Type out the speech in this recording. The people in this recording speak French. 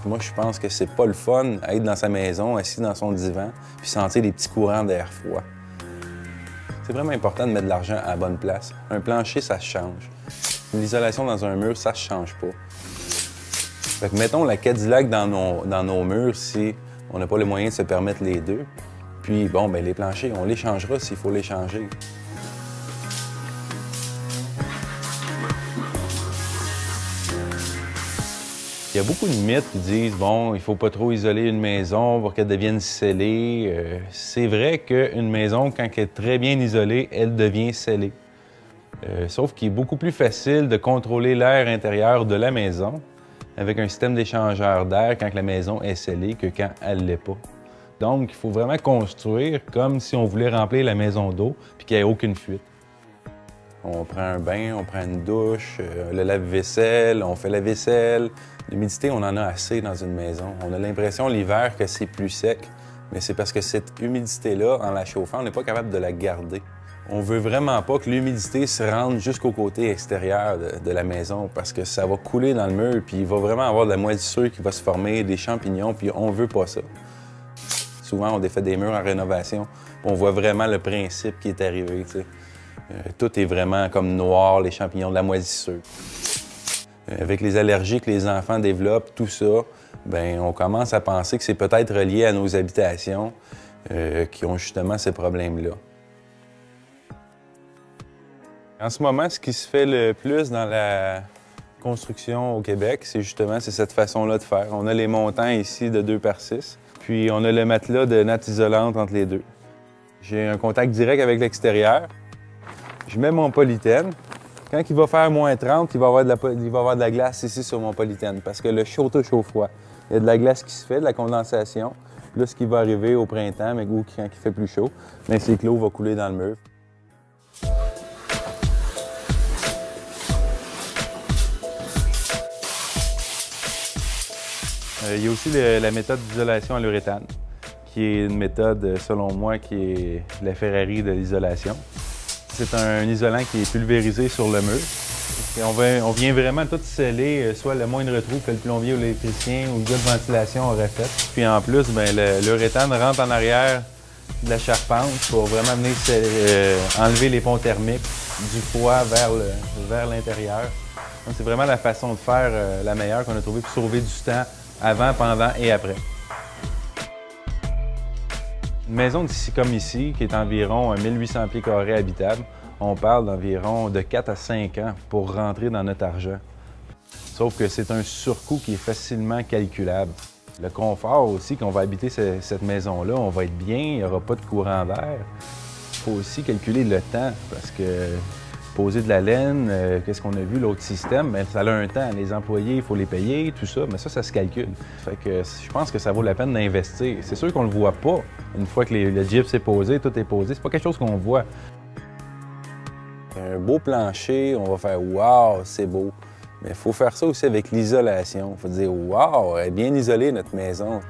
Moi, je pense que c'est pas le fun à être dans sa maison, assis dans son divan, puis sentir les petits courants d'air froid. C'est vraiment important de mettre de l'argent à la bonne place. Un plancher, ça se change. L'isolation dans un mur, ça se change pas. Fait que mettons la Cadillac dans nos murs si on n'a pas les moyens de se permettre les deux. Puis bon, ben les planchers, on les changera s'il faut les changer. Il y a beaucoup de mythes qui disent, bon, il faut pas trop isoler une maison pour qu'elle devienne scellée. C'est vrai qu'une maison, quand elle est très bien isolée, elle devient scellée. Sauf qu'il est beaucoup plus facile de contrôler l'air intérieur de la maison avec un système d'échangeur d'air quand la maison est scellée que quand elle ne l'est pas. Donc, il faut vraiment construire comme si on voulait remplir la maison d'eau puis qu'il n'y ait aucune fuite. On prend un bain, on prend une douche, le lave-vaisselle, on fait la vaisselle. L'humidité, on en a assez dans une maison. On a l'impression l'hiver que c'est plus sec, mais c'est parce que cette humidité-là, en la chauffant, on n'est pas capable de la garder. On veut vraiment pas que l'humidité se rende jusqu'au côté extérieur de la maison parce que ça va couler dans le mur puis il va vraiment avoir de la moisissure qui va se former, des champignons, puis on veut pas ça. Souvent, on défait des murs en rénovation, on voit vraiment le principe qui est arrivé, tu sais. Tout est vraiment comme noir, les champignons, de la moisissure. Avec les allergies que les enfants développent, tout ça, bien, on commence à penser que c'est peut-être relié à nos habitations qui ont justement ces problèmes-là. En ce moment, ce qui se fait le plus dans la construction au Québec, c'est justement cette façon-là de faire. On a les montants ici de 2x6, puis on a le matelas de natte isolante entre les deux. J'ai un contact direct avec l'extérieur. Je mets mon polythène. Quand il va faire moins 30, il va y avoir de la glace ici sur mon polythène parce que le chaud touche au froid. Il y a de la glace qui se fait, de la condensation. Là, ce qui va arriver au printemps, mais ou quand il fait plus chaud, c'est que l'eau va couler dans le mur. Il y a aussi la méthode d'isolation à l'uréthane, qui est une méthode, selon moi, qui est la Ferrari de l'isolation. C'est un isolant qui est pulvérisé sur le mur. Et on vient vraiment tout sceller, soit le moindre trou que le plombier ou l'électricien ou le gars de ventilation aurait fait. Puis en plus, l'uréthane rentre en arrière de la charpente pour vraiment venir enlever les ponts thermiques du froid vers l'intérieur. Donc c'est vraiment la façon de faire la meilleure qu'on a trouvée pour sauver du temps avant, pendant et après. Une maison d'ici comme ici, qui est environ 1800 pieds carrés habitable, on parle d'environ de 4 à 5 ans pour rentrer dans notre argent. Sauf que c'est un surcoût qui est facilement calculable. Le confort aussi, qu'on va habiter cette maison-là, on va être bien, il n'y aura pas de courant d'air. Il faut aussi calculer le temps, parce que poser de la laine, qu'est-ce qu'on a vu, l'autre système, bien, ça a un temps. Les employés, il faut les payer, tout ça, mais ça se calcule. Fait que je pense que ça vaut la peine d'investir. C'est sûr qu'on le voit pas. Une fois que le gyps est posé, tout est posé, c'est pas quelque chose qu'on voit. Un beau plancher, on va faire « wow, c'est beau ». Mais il faut faire ça aussi avec l'isolation. Il faut dire « wow, elle est bien isolée notre maison ».